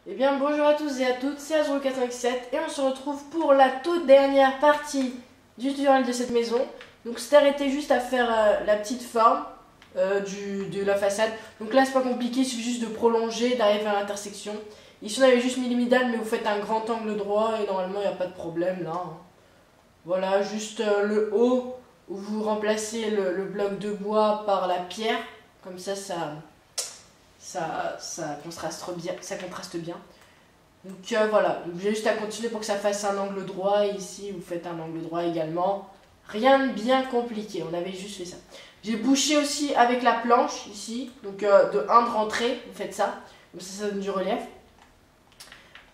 Eh bien bonjour à tous et à toutes, c'est Azro457 et on se retrouve pour la toute dernière partie du tutoriel de cette maison. Donc c'est arrêté juste à faire la petite forme de la façade. Donc là c'est pas compliqué, il suffit juste de prolonger, d'arriver à l'intersection. Ici on avait juste mis les midales mais vous faites un grand angle droit et normalement il n'y a pas de problème là. Voilà, juste le haut où vous remplacez le bloc de bois par la pierre. Comme ça contraste bien. Donc voilà, j'ai juste à continuer pour que ça fasse un angle droit. Et ici, vous faites un angle droit également. Rien de bien compliqué, on avait juste fait ça. J'ai bouché aussi avec la planche ici. Donc de 1 de rentrée, vous faites ça. Comme ça donne du relief.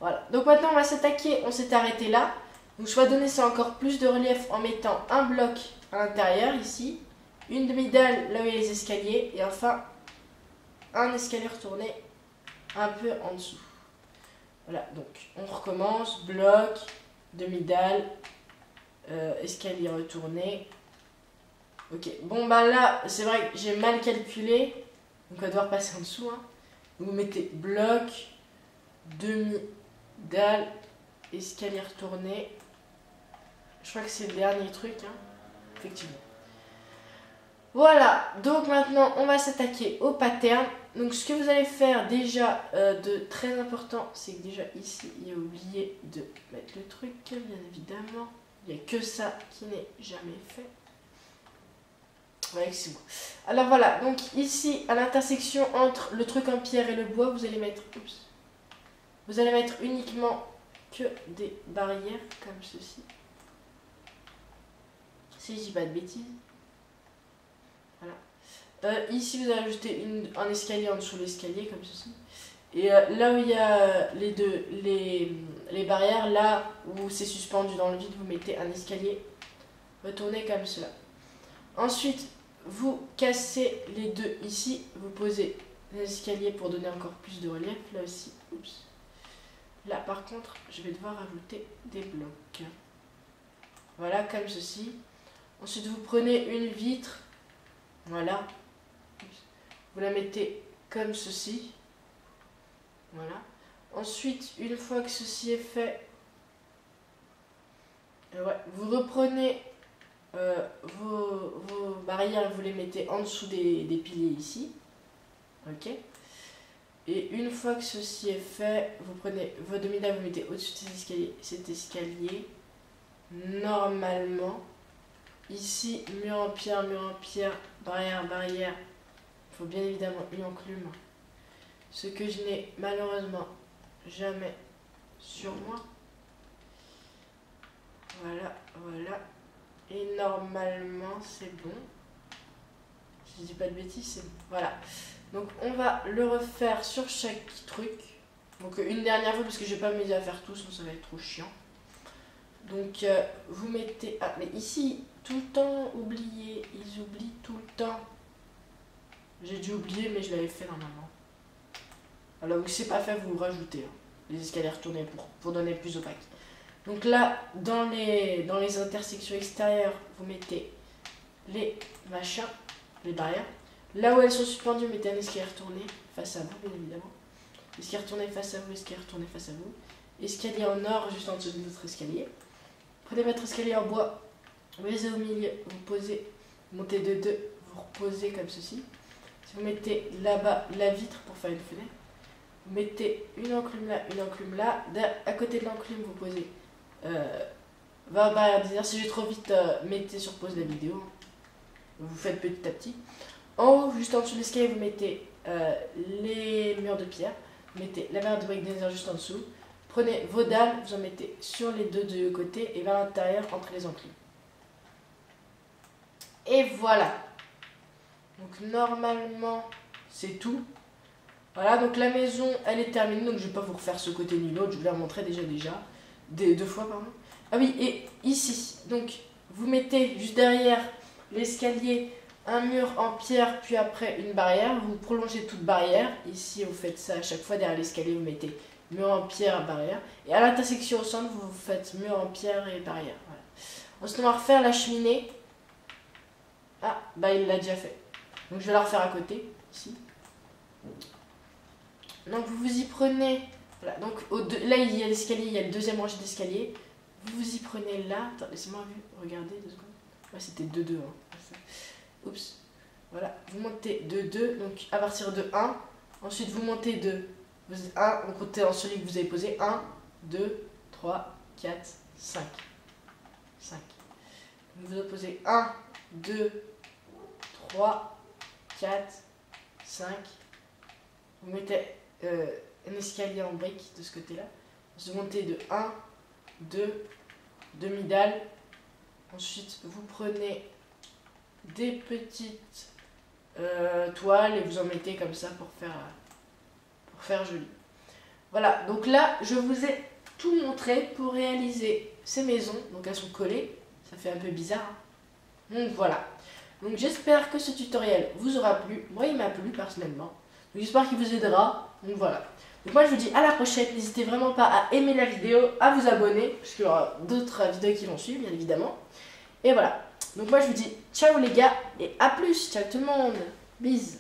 Voilà, donc maintenant on va s'attaquer, on s'est arrêté là. Donc je vais donner ça encore plus de relief en mettant un bloc à l'intérieur ici. Une demi-dalle là où il y a les escaliers. Et enfin, un escalier retourné un peu en dessous. Voilà, donc on recommence, bloc, demi-dalle, escalier retourné. Ok, bon bah là, c'est vrai que j'ai mal calculé, donc on va devoir passer en dessous. Hein. Vous mettez bloc, demi-dalle, escalier retourné. Je crois que c'est le dernier truc, hein. Effectivement. Voilà, donc maintenant on va s'attaquer au pattern. Donc ce que vous allez faire déjà de très important, c'est que déjà ici, il y a oublié de mettre le truc, bien évidemment. Il n'y a que ça qui n'est jamais fait. Ouais, c'est moi. Alors voilà, donc ici, à l'intersection entre le truc en pierre et le bois, vous allez mettre uniquement que des barrières comme ceci. Si je dis pas de bêtises. Voilà. Ici, vous allez ajouter un escalier en dessous de l'escalier, comme ceci. Et là où il y a les barrières, là où c'est suspendu dans le vide, vous mettez un escalier retourné comme cela. Ensuite, vous cassez les deux ici, vous posez l'escalier pour donner encore plus de relief. Là aussi, oups. Là, par contre, je vais devoir ajouter des blocs. Voilà, comme ceci. Ensuite, vous prenez une vitre. Voilà. Vous la mettez comme ceci. Voilà. Ensuite, une fois que ceci est fait, vous reprenez vos barrières et vous les mettez en dessous des piliers ici. Ok. Et une fois que ceci est fait, vous prenez vos demi-dalles, vous mettez au-dessus de cet escalier. Normalement, ici, mur en pierre, barrière, barrière. Il faut bien évidemment une enclume. Ce que je n'ai malheureusement jamais sur moi. Voilà, voilà. Et normalement, c'est bon. Si je dis pas de bêtises, c'est bon. Voilà. Donc, on va le refaire sur chaque truc. Donc, une dernière fois, parce que je vais pas m'amuser à faire tout, sinon ça va être trop chiant. Donc, vous mettez... Ah, mais ici, tout le temps, oublié. Ils oublient tout le temps. J'ai dû oublier, mais je l'avais fait normalement. Alors, si c'est pas fait, vous rajoutez hein, les escaliers retournés pour donner plus opaque. Donc là, dans les intersections extérieures, vous mettez les machins, les barrières. Là où elles sont suspendues, vous mettez un escalier retourné face à vous, bien évidemment. Escalier retourné face à vous, escalier retourné face à vous. Escalier en or juste en dessous de votre escalier. Prenez votre escalier en bois, vous mettez au milieu, vous posez, montez de 2, vous reposez comme ceci. Si vous mettez là-bas la vitre pour faire une fenêtre, vous mettez une enclume là. À côté de l'enclume, vous posez 20 barrières d'hiver. Si je vais trop vite, mettez sur pause la vidéo. Vous faites petit à petit. En haut, juste en dessous de l'escalier, vous mettez les murs de pierre. Vous mettez la barrière de briques de juste en dessous. Prenez vos dalles, vous en mettez sur les deux de côté et vers l'intérieur entre les enclumes. Et voilà. Donc normalement, c'est tout. Voilà, donc la maison, elle est terminée. Donc je vais pas vous refaire ce côté ni l'autre. Je vous l'ai remontré déjà. Deux fois, pardon. Ah oui, et ici, donc vous mettez juste derrière l'escalier un mur en pierre, puis après une barrière. Vous prolongez toute barrière. Ici, vous faites ça à chaque fois. Derrière l'escalier, vous mettez mur en pierre, barrière. Et à l'intersection au centre, vous faites mur en pierre et barrière. Voilà. Ensuite, on va refaire la cheminée. Ah, bah il l'a déjà fait. Donc je vais la refaire à côté, ici. Donc vous y prenez Voilà, donc là il y a l'escalier, il y a le deuxième rangée d'escalier. Vous y prenez là. Attends, laissez-moi regarder 2 secondes. Ouais, c'était 2-2. Hein. Oups. Voilà, vous montez de 2, donc à partir de 1. Ensuite, vous montez de 1, on comptez en celui que vous avez posé. 1, 2, 3, 4, 5. 5. Vous posez 1, 2, 3, 4, 5. Vous mettez un escalier en brique de ce côté-là. Vous montez de 1, 2, demi-dalle. Ensuite, vous prenez des petites toiles et vous en mettez comme ça pour faire joli. Voilà, donc là, je vous ai tout montré pour réaliser ces maisons. Donc elles sont collées, ça fait un peu bizarre. Hein. Donc voilà. Donc j'espère que ce tutoriel vous aura plu. Moi, il m'a plu personnellement. Donc j'espère qu'il vous aidera. Donc voilà. Donc moi, je vous dis à la prochaine. N'hésitez vraiment pas à aimer la vidéo, à vous abonner, parce qu'il y aura d'autres vidéos qui vont suivre, bien évidemment. Et voilà. Donc moi, je vous dis ciao les gars, et à plus. Ciao tout le monde. Bisous.